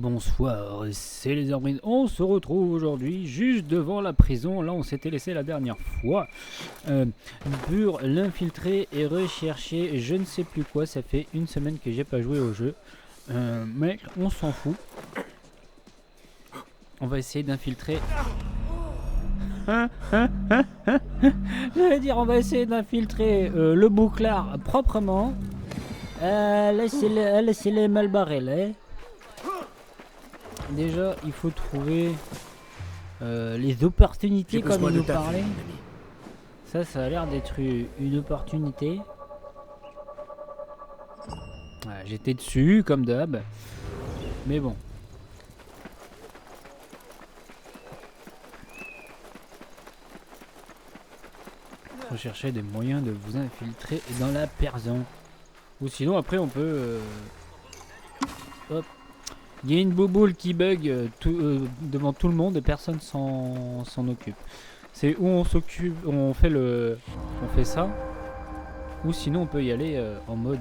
Bonsoir, c'est les Herbrines. On se retrouve aujourd'hui juste devant la prison. Là, on s'était laissé la dernière fois pour l'infiltrer et rechercher je ne sais plus quoi. Ça fait une semaine que j'ai pas joué au jeu. Mais on s'en fout. On va essayer d'infiltrer. J'allais dire, on va essayer d'infiltrer le bouclard proprement. Laissez-les mal barrés là. Déjà, il faut trouver les opportunités comme il nous parlait. Ça a l'air d'être une opportunité. Voilà, j'étais dessus comme d'hab. Mais bon. Faut chercher des moyens de vous infiltrer dans la prison. Ou sinon après on peut... hop. Il y a une bouboule qui bug devant tout le monde et personne s'en occupe. C'est où on s'occupe, on fait ça, ou sinon on peut y aller en mode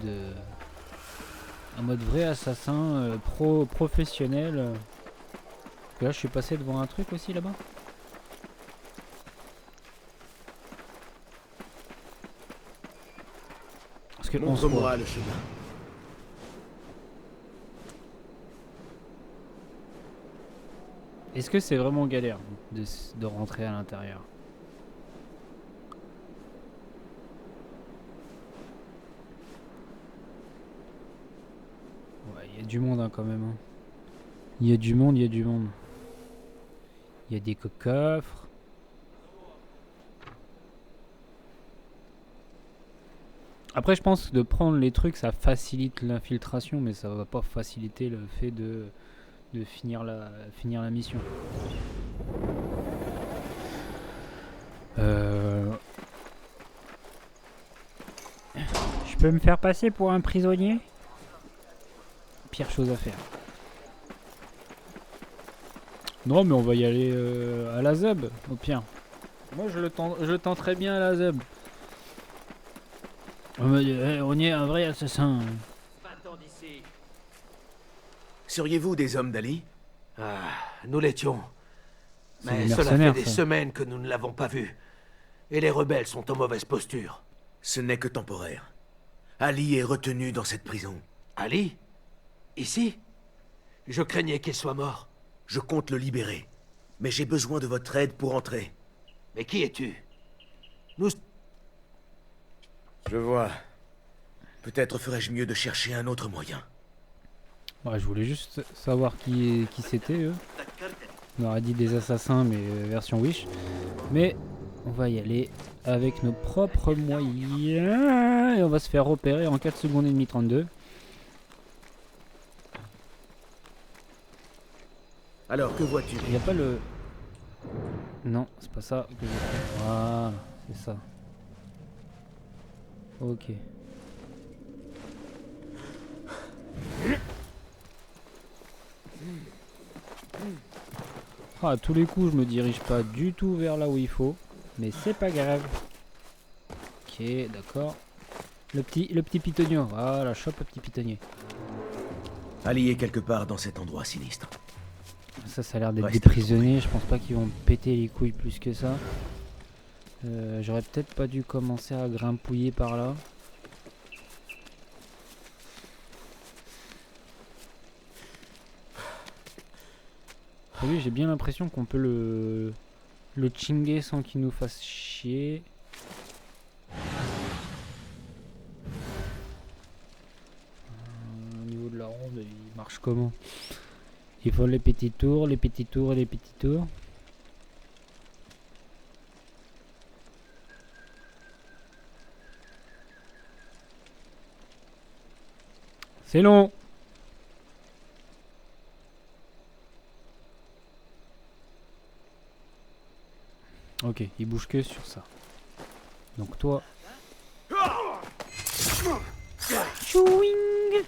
vrai assassin professionnel. Là je suis passé devant un truc aussi là-bas. Parce que montre-moi le chemin. Est-ce que c'est vraiment galère de rentrer à l'intérieur? Ouais, il y a du monde hein, quand même. Hein. Il y a du monde, il y a du monde. Il y a des coffres. Après, je pense que de prendre les trucs, ça facilite l'infiltration, mais ça va pas faciliter le fait de finir la mission. Je peux me faire passer pour un prisonnier? Pire chose à faire. Non, mais on va y aller à la ZEB, au pire. Moi, je le tenterai bien à la ZEB. On y est un vrai assassin. Seriez-vous des hommes d'Ali? Ah, nous l'étions. Mais des cela fait des ça. semaines que nous ne l'avons pas vu. Et les rebelles sont en mauvaise posture. Ce n'est que temporaire. Ali est retenu dans cette prison. Ali? Ici? Je craignais qu'il soit mort. Je compte le libérer. Mais j'ai besoin de votre aide pour entrer. Mais qui es-tu? Nous... Je vois. Peut-être ferais-je mieux de chercher un autre moyen. Ouais, je voulais juste savoir qui c'était eux. On aurait dit des assassins mais version Wish. Mais on va y aller avec nos propres moyens. Et on va se faire repérer en 4 secondes et demie 32. Alors, que vois-tu? Il n'y a pas le... Non, c'est pas ça que je fais. Voilà, c'est ça. Ok. Ah, à tous les coups, je me dirige pas du tout vers là où il faut. Mais c'est pas grave. Ok, d'accord. Le petit pitonnier. Voilà, chope le petit pitonnier. Ali est quelque part dans cet endroit sinistre. Ça a l'air d'être des Reste prisonniers. Je pense pas qu'ils vont péter les couilles plus que ça. J'aurais peut-être pas dû commencer à grimpouiller par là. Lui, j'ai bien l'impression qu'on peut le chinguer sans qu'il nous fasse chier. Au niveau de la ronde, il marche comment? Il faut les petits tours, les petits tours et les petits tours. C'est long. Ok, il bouge que sur ça. Donc toi... Chouing.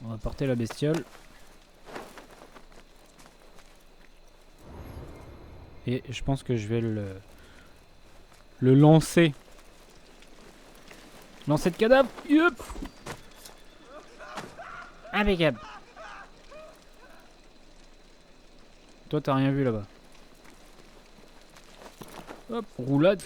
On va porter la bestiole. Et je pense que je vais le lancer. Lancer de cadavre. Yup. Impeccable. Toi, t'as rien vu là-bas. Hop, roulade.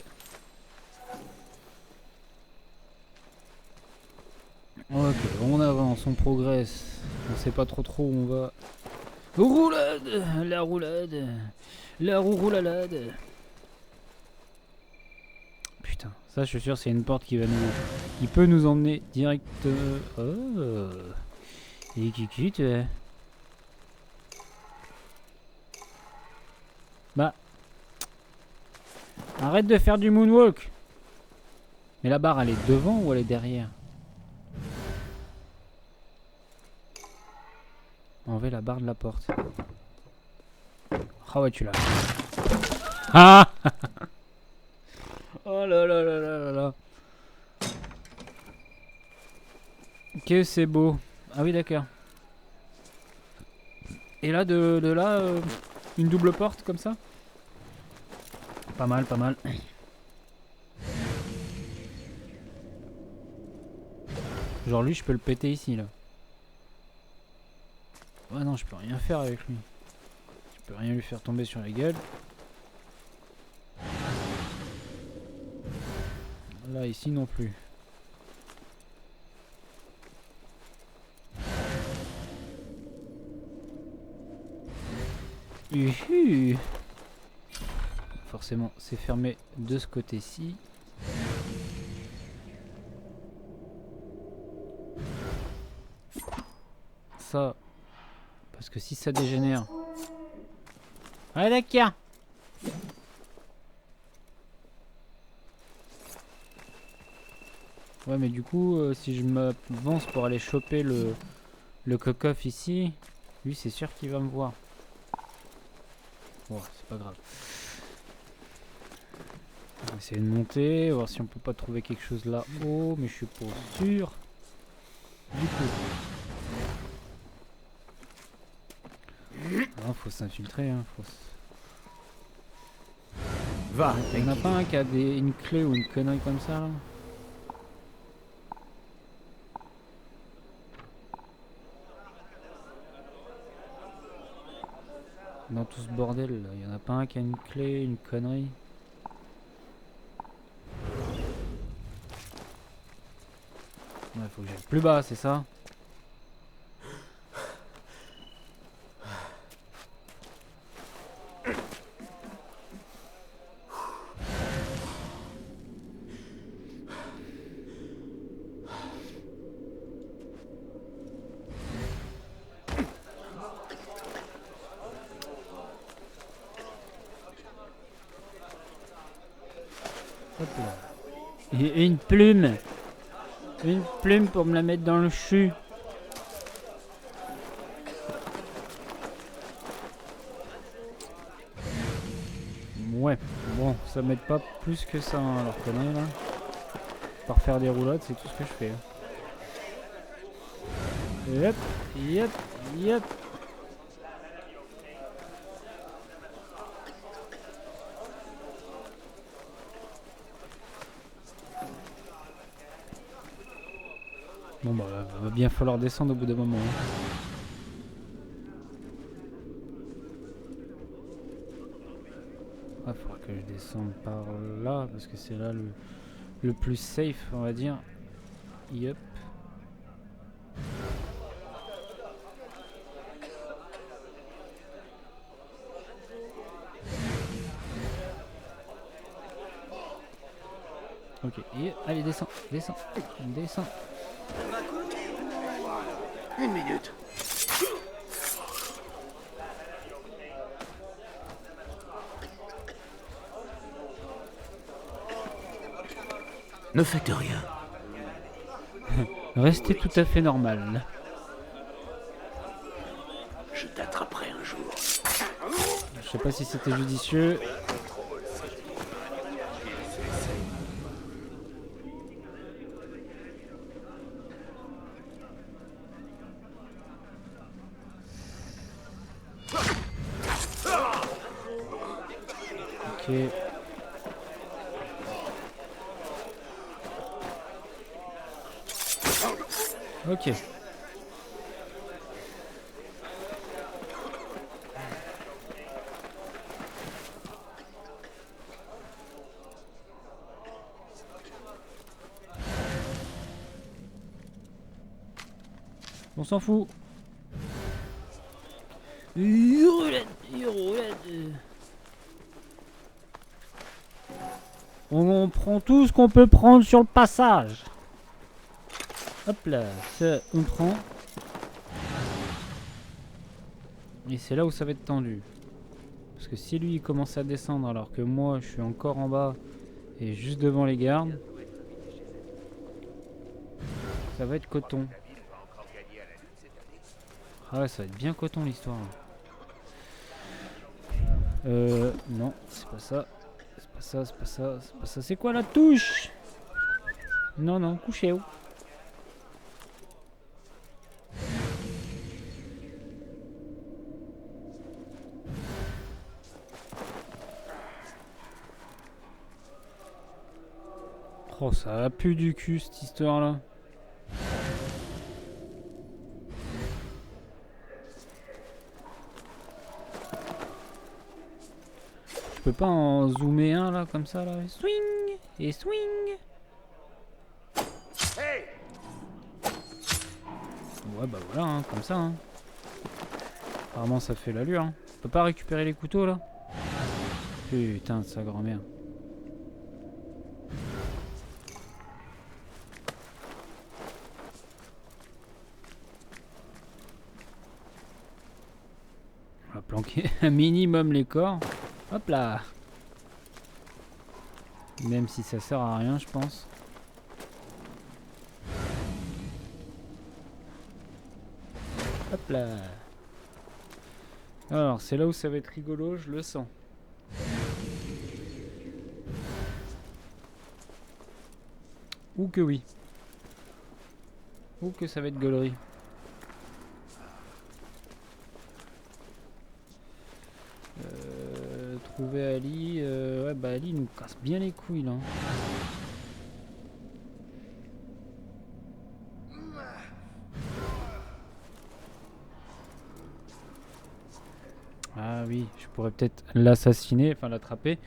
Ok, on avance, on progresse. On sait pas trop où on va. Roulade, la roulade, la roulalade. Putain, ça je suis sûr c'est une porte qui peut nous emmener direct. Oh, et qui quitte. Bah, arrête de faire du moonwalk. Mais la barre elle est devant ou elle est derrière? Enlever la barre de la porte. Ah ouais, tu l'as. Ah. Oh là là là là là là. Que c'est beau. Ah oui, d'accord. Et là, de là, une double porte comme ça. Pas mal, pas mal. Genre lui, je peux le péter ici, là. Ouais, non, je peux rien faire avec lui. Je peux rien lui faire tomber sur la gueule. Là, ici non plus. Uhu. Forcément, c'est fermé de ce côté-ci. Ça, parce que si ça dégénère... Ah d'accord. Ouais, mais du coup, si je m'avance pour aller choper le coq-off ici, lui c'est sûr qu'il va me voir. Bon, c'est pas grave. On va essayer de monter, voir si on peut pas trouver quelque chose là-haut, mais je suis pas sûr. Du coup. Ah, faut s'infiltrer, hein. Va. Il n'y en a pas un qui a une clé ou une connerie comme ça là? Dans tout ce bordel là, il y en a pas un qui a une clé, une connerie? Ouais, faut que j'aille plus bas, c'est ça? Hop là. Et une plume! Une plume pour me la mettre dans le chou. Ouais, bon, ça m'aide pas plus que ça, hein, alors connerie là. Par faire des roulades, c'est tout ce que je fais. Yep, yep, yep. Bon bah, va bien falloir descendre au bout d'un moment. Hein. Il faudra que je descende par là, parce que c'est là le plus safe, on va dire. Yep. Ok, et allez, descends, descends, descends. Une minute. Ne faites rien. Restez tout à fait normal. Je t'attraperai un jour. Je sais pas si c'était judicieux. Ok. Ok. On s'en fout. Hurlette. On prend tout ce qu'on peut prendre sur le passage. Hop là, ça on prend. Et c'est là où ça va être tendu. Parce que si lui il commence à descendre alors que moi je suis encore en bas et juste devant les gardes, ça va être coton. Ah ouais, ça va être bien coton l'histoire. Non, c'est pas ça. C'est pas ça, c'est pas ça, c'est pas ça. C'est quoi la touche? Non, non, couchez où? Oh, ça a pu du cul cette histoire là. Je peux pas en zoomer un là comme ça là. Swing et swing. Ouais bah voilà hein, comme ça hein. Apparemment ça fait l'allure hein. On peut pas récupérer les couteaux là. Putain de sa grand-mère. On va planquer un minimum les corps. Hop là. Même si ça sert à rien je pense. Hop là. Alors c'est là où ça va être rigolo, je le sens. Ou que oui. Ou que ça va être gaulerie. Trouver Ali. Ouais bah Ali nous casse bien les couilles là. Ah oui, je pourrais peut-être l'assassiner, enfin l'attraper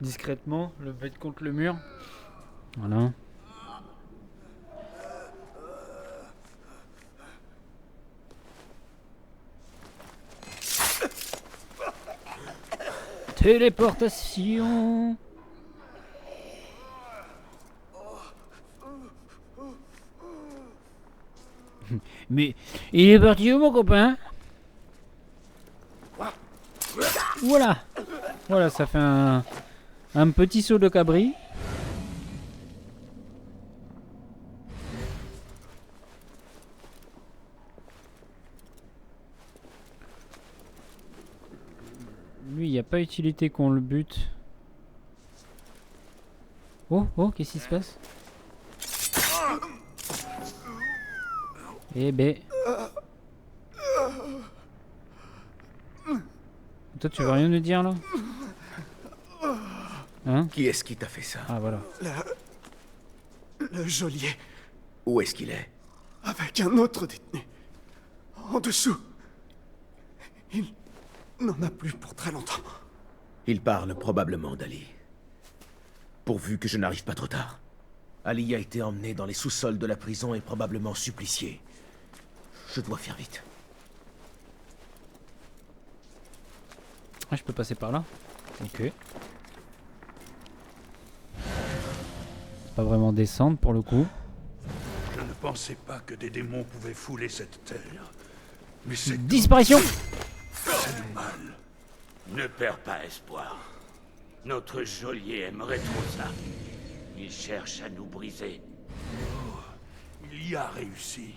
discrètement, le mettre contre le mur. Voilà. Téléportation. Mais il est parti où mon copain? Voilà. Voilà, ça fait un petit saut de cabri. Lui, il n'y a pas utilité qu'on le bute. Oh, oh, qu'est-ce qui se passe? Eh ben... Toi, tu veux rien nous dire, là? Hein? Qui est-ce qui t'a fait ça? Ah, voilà. Le geôlier, Où est-ce qu'il est? avec un autre détenu. En dessous. Il n'en a plus pour très longtemps. Il parle probablement d'Ali. Pourvu que je n'arrive pas trop tard. Ali a été emmené dans les sous-sols de la prison et probablement supplicié. Je dois faire vite. Ah, je peux passer par là? Ok. C'est pas vraiment descendre pour le coup. Je ne pensais pas que des démons pouvaient fouler cette terre. Mais c'est Disparition! c'est le mal. Ne perds pas espoir. Notre geôlier aimerait trop ça. Il cherche à nous briser. Il y a réussi.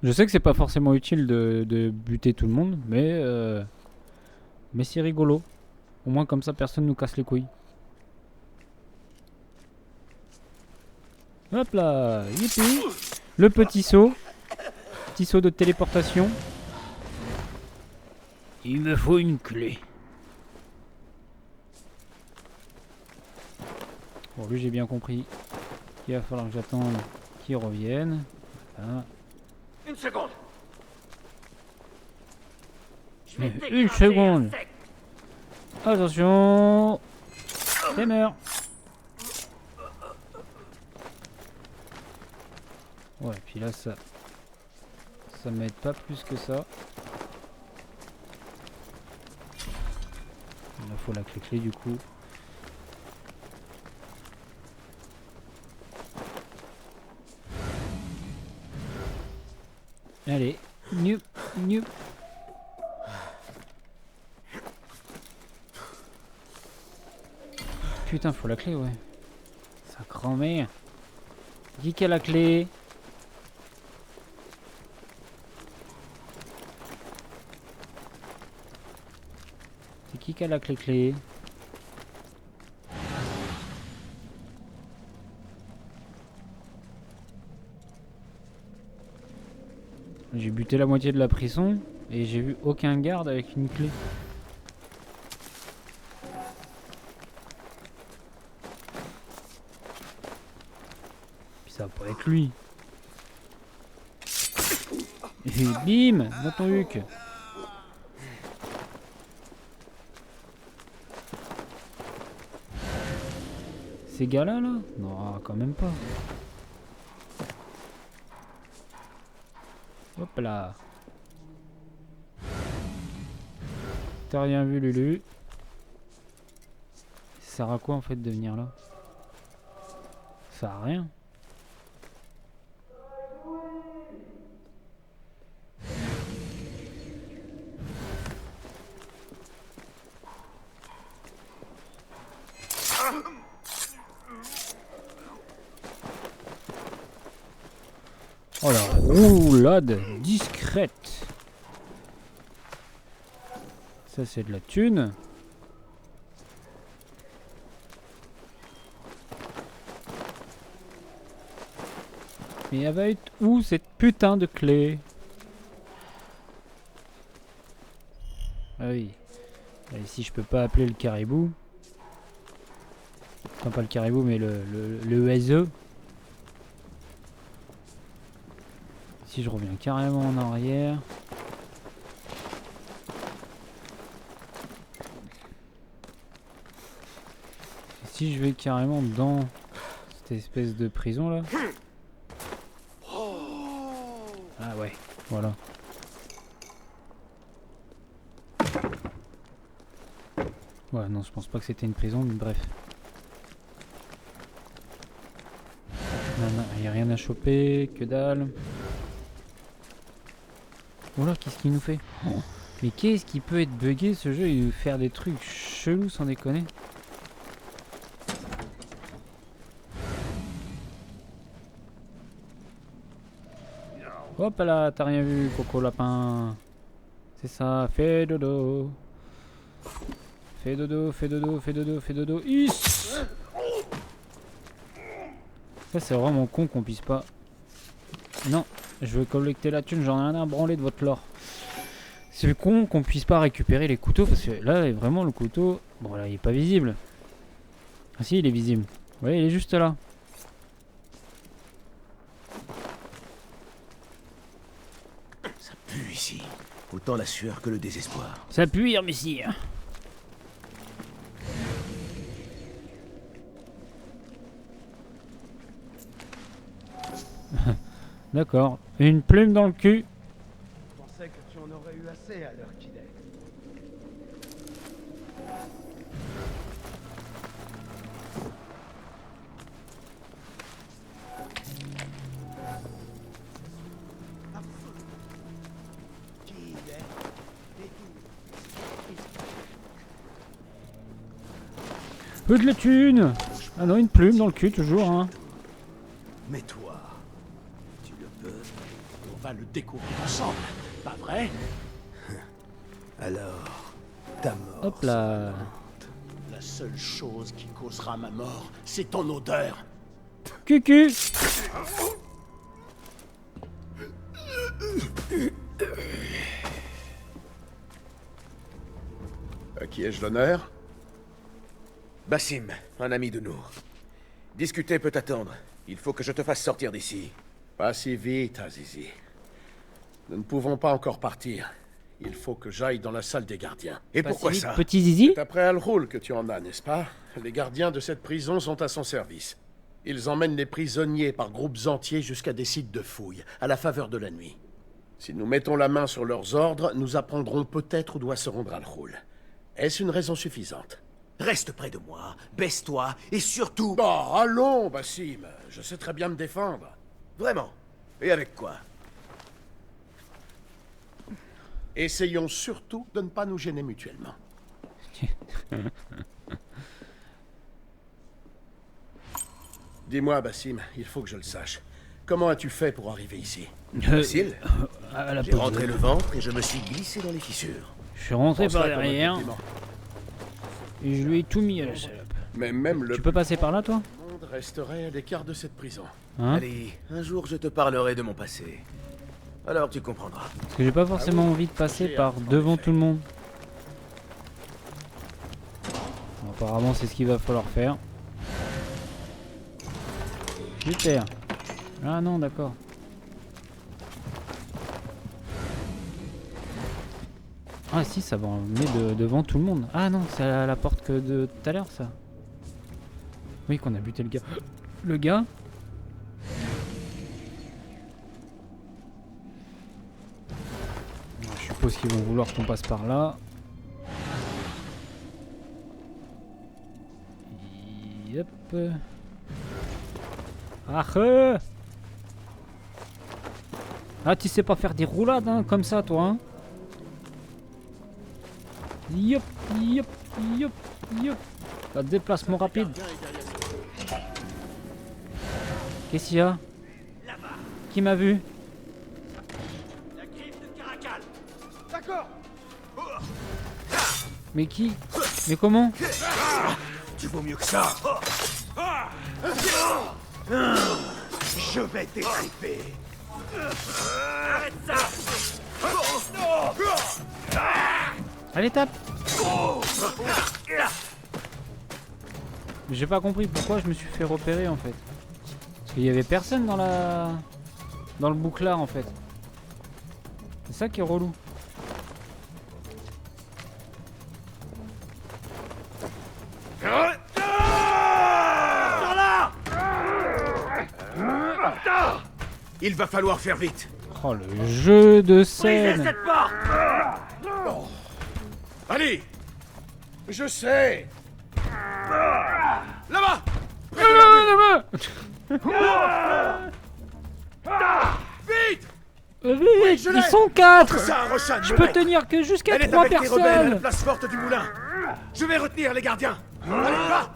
Je sais que c'est pas forcément utile de buter tout le monde, mais c'est rigolo. Au moins comme ça personne nous casse les couilles. Hop là, youpi. Le petit saut de téléportation. Il me faut une clé. Bon, lui j'ai bien compris qu'il va falloir que j'attende qu'il revienne. Voilà. Une seconde. Je vais Une t'écraser seconde. à sec. Attention. C'est meurt. Ouais, puis là, ça m'aide pas plus que ça. Il faut la clé du coup. Allez, new. Putain, faut la clé, ouais. Sa grand-mère. Qui a la clé? C'est qui a la clé? J'ai buté la moitié de la prison et j'ai vu aucun garde avec une clé. Puis ça va pas être lui. Et bim, dans ton huc. Ces gars-là, là? Non, quand même pas. Hop là. T'as rien vu, Lulu? Ça sert à quoi en fait de venir là? Ça sert à rien. Oh la roulade discrète. Ça c'est de la thune. Mais elle va être où cette putain de clé? Ah oui. Là, ici je peux pas appeler le caribou. Enfin pas le caribou mais le oiseau. Si je reviens carrément en arrière. Et si je vais carrément dans cette espèce de prison là. Ah ouais, voilà. Ouais, non, je pense pas que c'était une prison, mais bref. Non, il n'y a rien à choper, que dalle. Oh là, qu'est-ce qu'il nous fait? Mais qu'est-ce qui peut être buggé ce jeu et nous faire des trucs chelous sans déconner? Hop là, t'as rien vu, Coco Lapin. C'est ça, fais dodo. Fais dodo, fais dodo, fais dodo, fais dodo. Is. Ça c'est vraiment con qu'on puisse pas... Non, je veux collecter la thune, j'en ai rien à branler de votre lore. C'est con qu'on puisse pas récupérer les couteaux parce que là vraiment le couteau... Bon là il est pas visible. Ah si il est visible. Vous voyez il est juste là. Ça pue ici. Autant la sueur que le désespoir. Ça pue, messire. D'accord. Une plume dans le cul. Je pensais que tu en aurais eu assez à l'heure qu'il est. Peu de la thune. Ah non, une plume dans le cul toujours, hein. Mais toi, tu le peux. On va le découvrir ensemble, pas vrai? Alors, ta mort. Hop là. La seule chose qui causera ma mort, c'est ton odeur. Cucu. À qui ai-je l'honneur? Bassim, un ami de nous. Discuter peut attendre. Il faut que je te fasse sortir d'ici. Pas si vite, Azizi. Nous ne pouvons pas encore partir. Il faut que j'aille dans la salle des gardiens. Et Passez pourquoi vite, ça? petit zizi. C'est après Al-Roul que tu en as, n'est-ce pas? Les gardiens de cette prison sont à son service. Ils emmènent les prisonniers par groupes entiers jusqu'à des sites de fouilles, à la faveur de la nuit. Si nous mettons la main sur leurs ordres, nous apprendrons peut-être où doit se rendre Al-Roul. Est-ce une raison suffisante? Reste près de moi, baisse-toi, et surtout... Bon, allons, Bassim. Je sais très bien me défendre. Vraiment. Et avec quoi? Essayons surtout de ne pas nous gêner mutuellement. Dis-moi, Bassim, il faut que je le sache. Comment as-tu fait pour arriver ici? Facile. À la J'ai pause. rentré le ventre et je me suis glissé dans les fissures. Je suis rentré Prends par ça comme un derrière compliment. et je lui ai tout mis à la salope. Mais même le Tu peux passer par là, toi? monde resterait à l'écart de cette prison. Hein? Allez, un jour je te parlerai de mon passé. Alors tu comprendras. Parce que j'ai pas forcément envie de passer par devant tout le monde. Bon, apparemment, c'est ce qu'il va falloir faire. Super. Ah non, d'accord. Ah si, ça va emmener devant tout le monde. Ah non, c'est à la porte que de tout à l'heure, ça. Oui, qu'on a buté le gars. Le gars. Je suppose qu'ils vont vouloir qu'on passe par là. Yep. Ah, ah, tu sais pas faire des roulades, hein, comme ça, toi, hein. Yop, yop, yop, yop. Un déplacement rapide. Qu'est-ce qu'il y a? Qui m'a vu? La griffe de Caracal. D'accord. Mais qui? Mais comment? Tu vaux mieux que ça. Je vais t'étriper. Arrête ça. Allez, tape! J'ai pas compris pourquoi je me suis fait repérer en fait. Parce qu'il y avait personne dans le bouclard en fait. C'est ça qui est relou. Il va falloir faire vite. Oh le jeu de Brisez scène! cette porte. Allez! Je sais! Là-bas. Vite. Vite! Ils sont 4! Ça, Roshan, Je peux tenir que jusqu'à Elle est 3 avec les rebelles à la personnes! place forte du moulin. Je vais retenir les gardiens. Allez, va.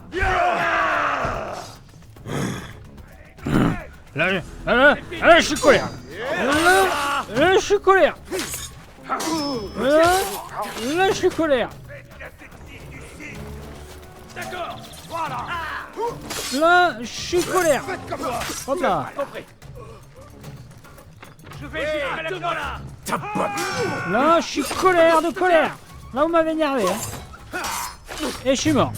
Là, je suis colère! Là, je suis colère! Là, je suis colère! D'accord. Voilà. Là, je suis colère! Hop là! Je vais gérer la là. Ta botte. Là, je suis colère de colère! Là, vous m'avez énervé, hein! Et je suis mort!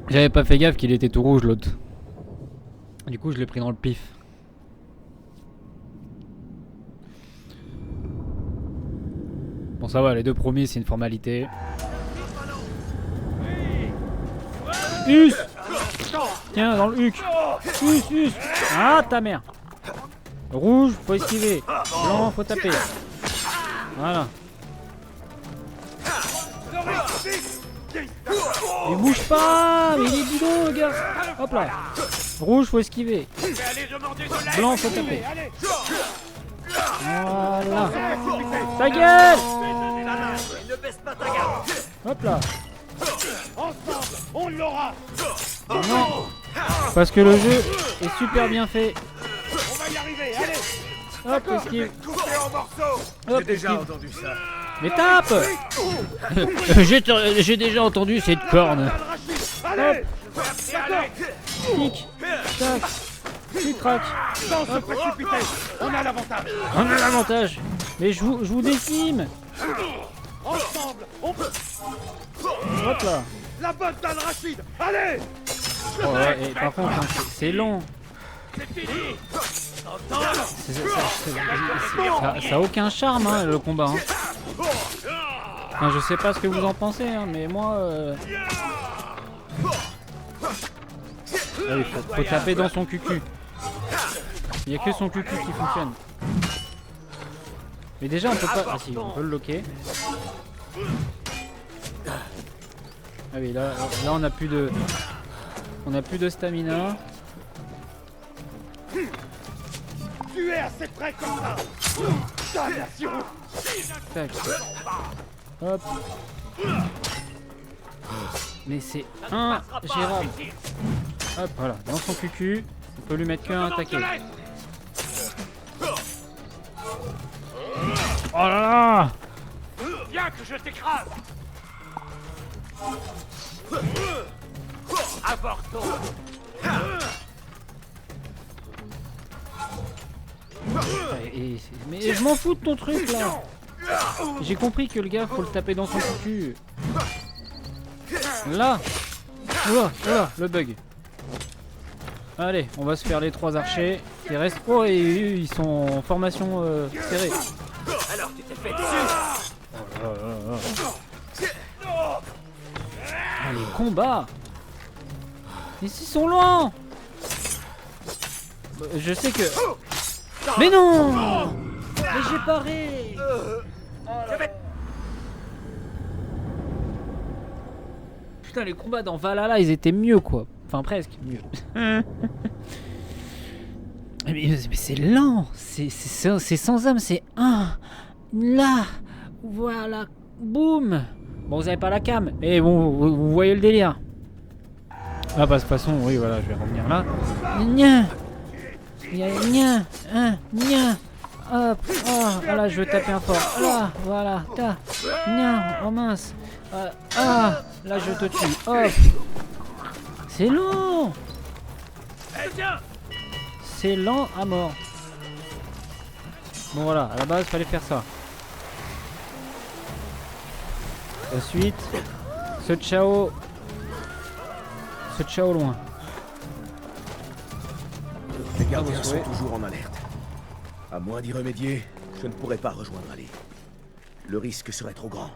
J'avais pas fait gaffe qu'il était tout rouge l'autre. Du coup je l'ai pris dans le pif. Bon ça va, les deux premiers c'est une formalité. Us! Tiens, dans le huc! Us! Ah ta mère! Rouge, faut esquiver. Blanc, faut taper. Voilà. Il bouge pas, mais il est bidon le gars. Hop là. Rouge, faut esquiver. Blanc, faut taper. Voilà. Ta gueule. Ne baisse pas ta garde. Hop là. Ensemble, on l'aura. Non. Parce que le jeu est super bien fait. On va y arriver. Allez. Hop, esquive. Coupé en morceaux. Hop, J'ai déjà esquive. entendu ça. Mais tape. J'ai déjà entendu cette corne. Allez. Tic. Tac. Tic trac. Sans se précipiter. On a l'avantage. On a l'avantage. Mais je vous décime. Ensemble, on peut. Hop là. La botte d'Al-Rachid. Allez. Oh, ouais, et par contre, hein, c'est long. Ça a aucun charme, hein, le combat. Hein. Enfin, je sais pas ce que vous en pensez, hein, mais moi... Ah oui, faut taper dans son cucu. Il n'y a que son cucu qui fonctionne. Mais déjà, on peut pas... Ah si, on peut le loquer. Ah oui, là on a plus de... On a plus de stamina. Tu es assez près comme ça. Tac. Hop. Mais c'est ingérable. Hop, voilà, dans son cucu. On peut lui mettre qu'un attaqué. Oh là là! Viens que je t'écrase. Avorton. Mais je m'en fous de ton truc là! J'ai compris que le gars faut le taper dans son cul. Là! Oula, oula, le bug. Allez, on va se faire les 3 archers qui restent. Oh, et ils sont en formation serrée. Alors tu t'es fait dessus. Ah, les combats! Ils sont loin! Je sais que... Mais non! Mais j'ai paré! Putain, les combats dans Valhalla, ils étaient mieux, quoi. Enfin, presque mieux. mais c'est lent! C'est sans âme, c'est un... Là! Voilà! Boum! Bon, vous avez pas la cam, mais bon, vous voyez le délire. Ah bah de toute façon, oui voilà, je vais revenir là. Nya, nya, nya. Hop, oh, là je veux taper un fort. Là, voilà, ta, nya, oh mince. Là je te tue. Hop. C'est long. C'est lent à mort. Bon voilà, à la base fallait faire ça. Ensuite, ce Chao loin. Les gardiens sont toujours en alerte. À moins d'y remédier, je ne pourrais pas rejoindre Ali. Le risque serait trop grand.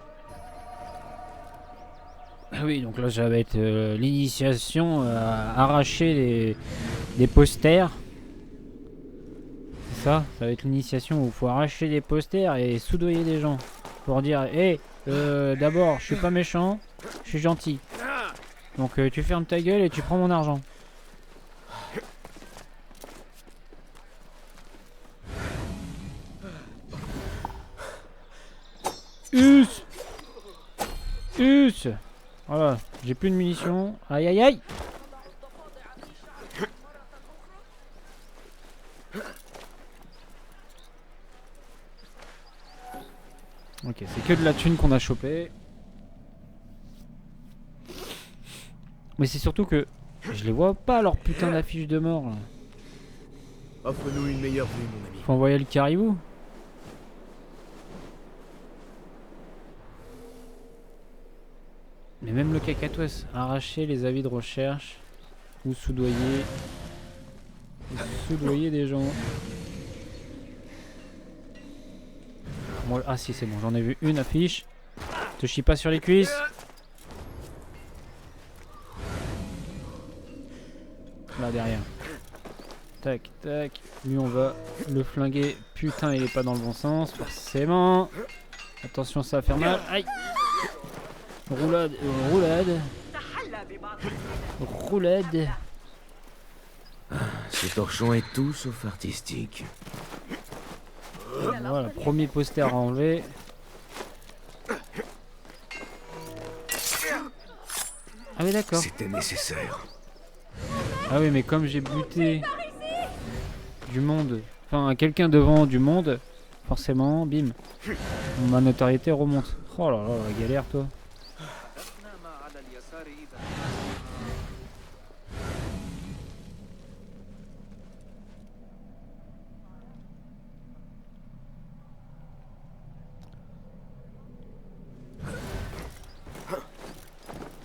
Ah oui, donc là ça va être l'initiation à arracher des posters. C'est ça, ça va être l'initiation où il faut arracher des posters et soudoyer des gens. Pour dire, hé, d'abord, je suis pas méchant, je suis gentil. Donc tu fermes ta gueule et tu prends mon argent. Us! Voilà, j'ai plus de munitions. Aïe aïe aïe! Ok, c'est que de la thune qu'on a chopé. Mais c'est surtout que je les vois pas leurs putains d'affiches de mort là. Offre-nous une meilleure vue, mon ami. Faut envoyer le caribou. Mais même le cacatoès, arracher les avis de recherche ou soudoyer des gens. Bon, ah si c'est bon, j'en ai vu une affiche. Te chie pas sur les cuisses. Là derrière. Tac tac. Lui on va le flinguer. Putain il est pas dans le bon sens forcément. Attention ça va faire mal. Aïe. Roulade. Ce torchon est tout sauf artistique. Voilà, premier poster à enlever. Ah oui d'accord. C'était nécessaire. Ah oui mais comme j'ai buté du monde, enfin quelqu'un devant du monde, forcément, bim, ma notoriété remonte. Oh là là, la galère toi.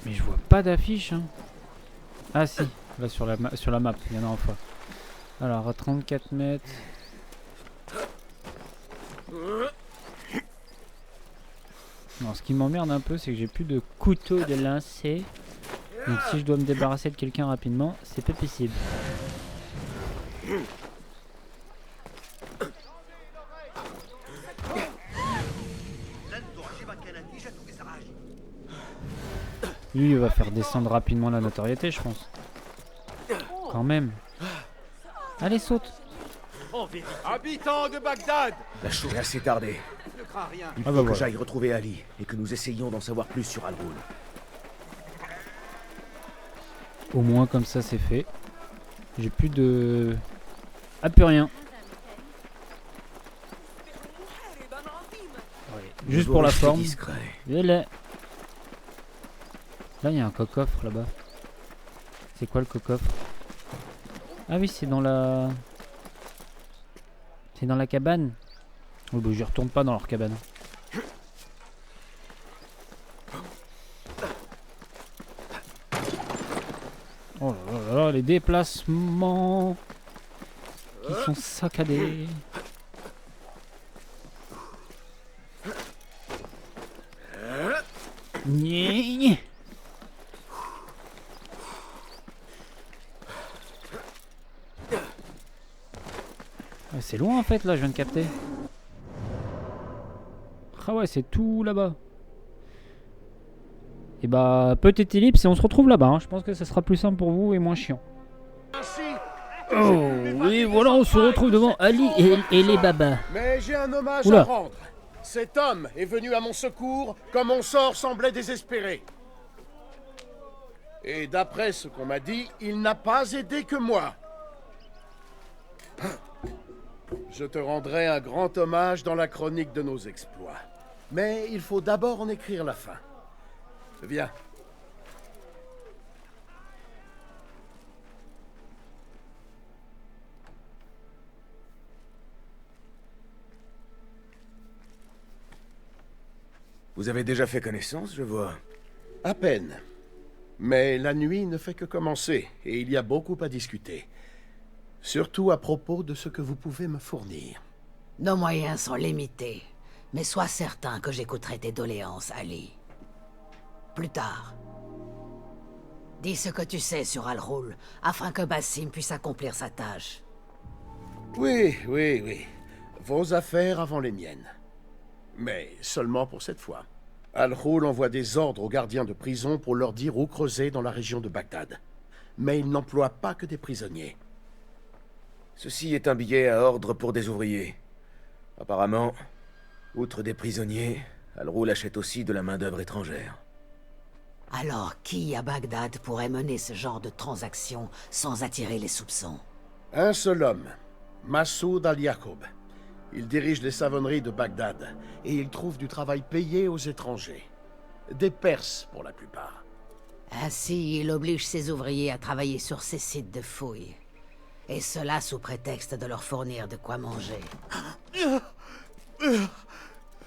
Mais je vois pas d'affiche hein. Ah si, Là sur la map, il y en a enfin. Alors à 34 mètres. Non, ce qui m'emmerde un peu, c'est que j'ai plus de couteau de lancer. Donc si je dois me débarrasser de quelqu'un rapidement, c'est pas possible. Lui, il va faire descendre rapidement la notoriété, je pense. Quand même. Allez, saute. Habitants de Bagdad, La chose est assez tardée. ne crains rien. Il Ah faut bah que voilà. j'aille retrouver Ali et que nous essayions d'en savoir plus sur Al-Ghul. Au moins, comme ça, c'est fait. J'ai plus de... Ah, plus rien. Juste pour la Rester forme. discret. Et là, il y a un coffre là-bas. C'est quoi le coffre? Ah oui, c'est dans la... C'est dans la cabane. Oh bah j'y retourne pas dans leur cabane. Oh là là là, les déplacements qui sont saccadés. Gné. Ah, c'est loin en fait là, je viens de capter. Ah ouais, c'est tout là-bas. Et bah, petite ellipse et on se retrouve là-bas. Hein. Je pense que ce sera plus simple pour vous et moins chiant. Oh, et voilà, on se retrouve devant Ali et les babas. Mais j'ai un hommage Oula. à rendre. Cet homme est venu à mon secours quand mon sort semblait désespéré. Et d'après ce qu'on m'a dit, il n'a pas aidé que moi. Je te rendrai un grand hommage dans la chronique de nos exploits. Mais il faut d'abord en écrire la fin. Viens. Vous avez déjà fait connaissance, je vois. À peine. Mais la nuit ne fait que commencer, et il y a beaucoup à discuter. Surtout à propos de ce que vous pouvez me fournir. Nos moyens sont limités, mais sois certain que j'écouterai tes doléances, Ali. Plus tard. Dis ce que tu sais sur Al-Ghul, afin que Basim puisse accomplir sa tâche. Oui, oui, oui. Vos affaires avant les miennes. Mais seulement pour cette fois. Al-Ghul envoie des ordres aux gardiens de prison pour leur dire où creuser dans la région de Bagdad. Mais il n'emploie pas que des prisonniers. Ceci est un billet à ordre pour des ouvriers. Apparemment, outre des prisonniers, Al-Ghul achète aussi de la main-d'œuvre étrangère. Alors qui à Bagdad pourrait mener ce genre de transaction sans attirer les soupçons? Un seul homme, Massoud al-Yaqoub. Il dirige les savonneries de Bagdad et il trouve du travail payé aux étrangers. Des Perses pour la plupart. Ainsi, il oblige ses ouvriers à travailler sur ses sites de fouilles. Et cela sous prétexte de leur fournir de quoi manger.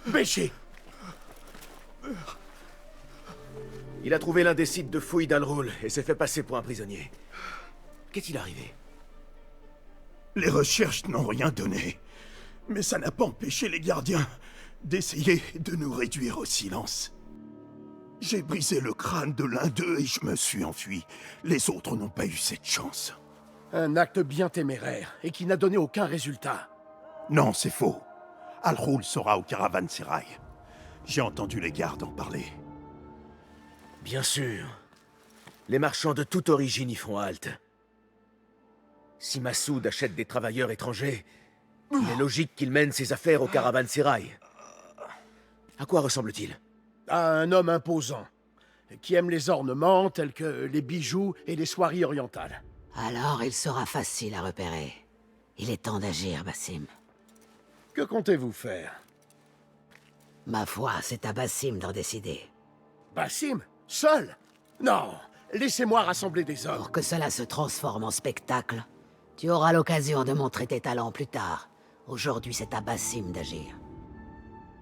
Béché! Il a trouvé l'un des sites de fouilles d'Al-Ghul et s'est fait passer pour un prisonnier. Qu'est-il arrivé? Les recherches n'ont rien donné. Mais ça n'a pas empêché les gardiens d'essayer de nous réduire au silence. J'ai brisé le crâne de l'un d'eux et je me suis enfui. Les autres n'ont pas eu cette chance. Un acte bien téméraire et qui n'a donné aucun résultat. Non, c'est faux. Al-Ghul sera au caravansérail. J'ai entendu les gardes en parler. Bien sûr. Les marchands de toute origine y font halte. Si Massoud achète des travailleurs étrangers, il est logique qu'il mène ses affaires au caravansérail. À quoi ressemble-t-il? À un homme imposant, qui aime les ornements tels que les bijoux et les soieries orientales. Alors il sera facile à repérer. Il est temps d'agir, Basim. Que comptez-vous faire? Ma foi, c'est à Basim d'en décider. Basim? Seul? Non, laissez-moi rassembler des hommes. Pour que cela se transforme en spectacle, tu auras l'occasion de montrer tes talents plus tard. Aujourd'hui, c'est à Basim d'agir.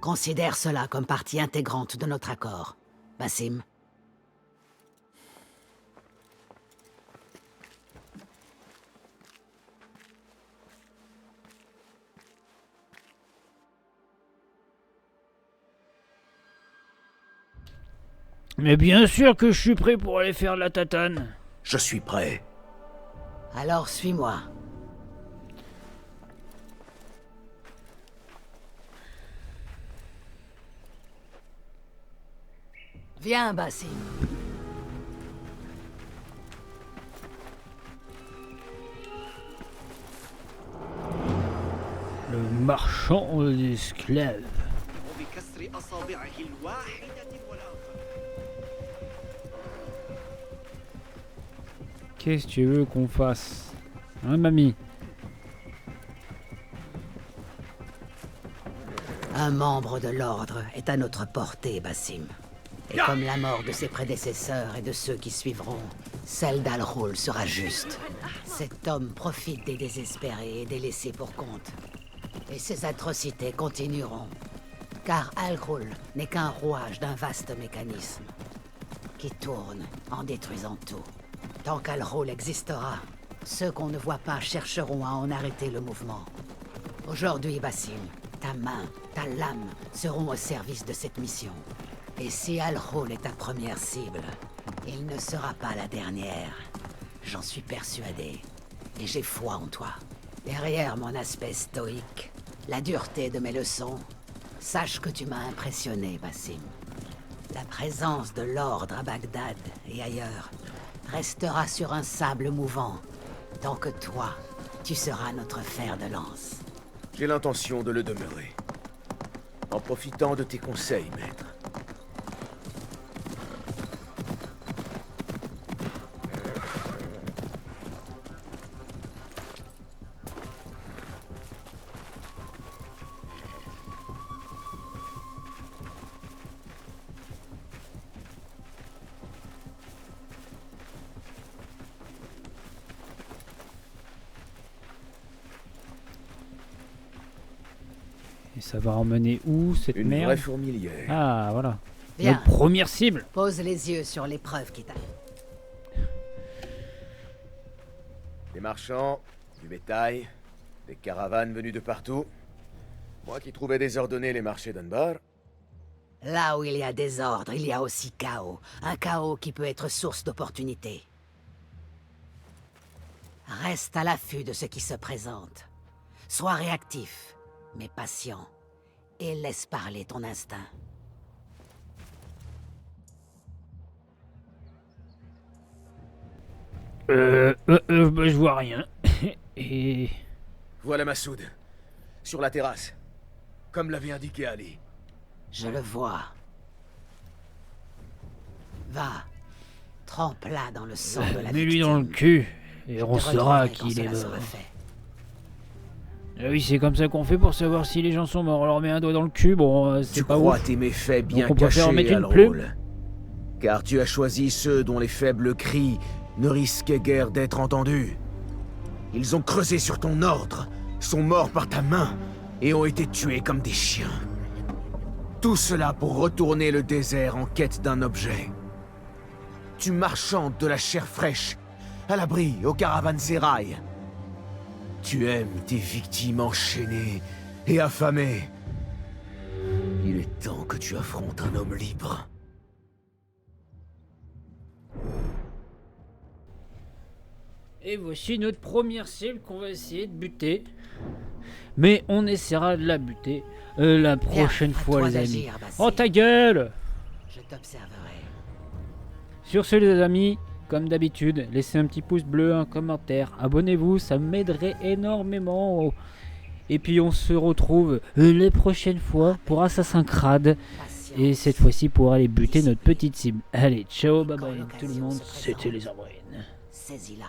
Considère cela comme partie intégrante de notre accord. Basim? Mais bien sûr que je suis prêt pour aller faire de la tatane. Je suis prêt. Alors suis-moi. Viens, Basim. Le marchand d'esclaves. وبكسر أصابعه الواحدة والآخر. Qu'est-ce que tu veux qu'on fasse? Hein, mamie? Un membre de l'ordre est à notre portée, Basim. Et comme la mort de ses prédécesseurs et de ceux qui suivront, celle d'Al-Ghul sera juste. Cet homme profite des désespérés et des laissés pour compte. Et ces atrocités continueront. Car Al-Ghul n'est qu'un rouage d'un vaste mécanisme qui tourne en détruisant tout. Tant qu'Al-Ghul existera, ceux qu'on ne voit pas chercheront à en arrêter le mouvement. Aujourd'hui, Basim, ta main, ta lame seront au service de cette mission. Et si Al-Ghul est ta première cible, il ne sera pas la dernière. J'en suis persuadé. Et j'ai foi en toi. Derrière mon aspect stoïque, la dureté de mes leçons, sache que tu m'as impressionné, Basim. La présence de l'ordre à Bagdad et ailleurs restera sur un sable mouvant, tant que toi, tu seras notre fer de lance. J'ai l'intention de le demeurer. En profitant de tes conseils, maître. Et ça va emmener où cette Une merde? vraie fourmilière. Ah, voilà. Viens. Notre première cible. Pose les yeux sur l'épreuve qui t'attend. Des marchands, du bétail, des caravanes venues de partout. Moi qui trouvais désordonnés les marchés d'Anbar. Là où il y a désordre, il y a aussi chaos. Un chaos qui peut être source d'opportunités. Reste à l'affût de ce qui se présente. Sois réactif, mais patient. Et laisse parler ton instinct. Bah, je vois rien. Et... Voilà Massoud. Sur la terrasse. Comme l'avait indiqué Ali. Je le vois. Va. Trempe-la dans le sang de la mets-lui victime. dans le cul. Et on Te saura retrouverai quand qu'il est cela sera mort. fait. Ah oui, c'est comme ça qu'on fait pour savoir si les gens sont morts. On leur met un doigt dans le cul, bon, c'est Tu pas crois ouf. tes méfaits bien Donc on préfère en cachés, mettre une Al-Ghul. plume. Car tu as choisi ceux dont les faibles cris ne risquaient guère d'être entendus. Ils ont creusé sur ton ordre, sont morts par ta main, et ont été tués comme des chiens. Tout cela pour retourner le désert en quête d'un objet. Tu marchandes de la chair fraîche, à l'abri, au caravansérail. Tu aimes tes victimes enchaînées et affamées. Il est temps que tu affrontes un homme libre. Et voici notre première cible qu'on va essayer de buter. Mais on essaiera de la buter la prochaine Viens, à fois, toi les amis. d'agir, Basim. Oh, ta gueule! Je t'observerai. Sur ce, les amis, comme d'habitude, laissez un petit pouce bleu, un commentaire. Abonnez-vous, ça m'aiderait énormément. Et puis, on se retrouve les prochaines fois pour Assassin's Creed. Patience. Et cette fois-ci, pour aller buter notre petite cible. Allez, ciao, bye Quand bye tout le l'occasion monde. se C'était présente. les Ambrines. Saisis-la.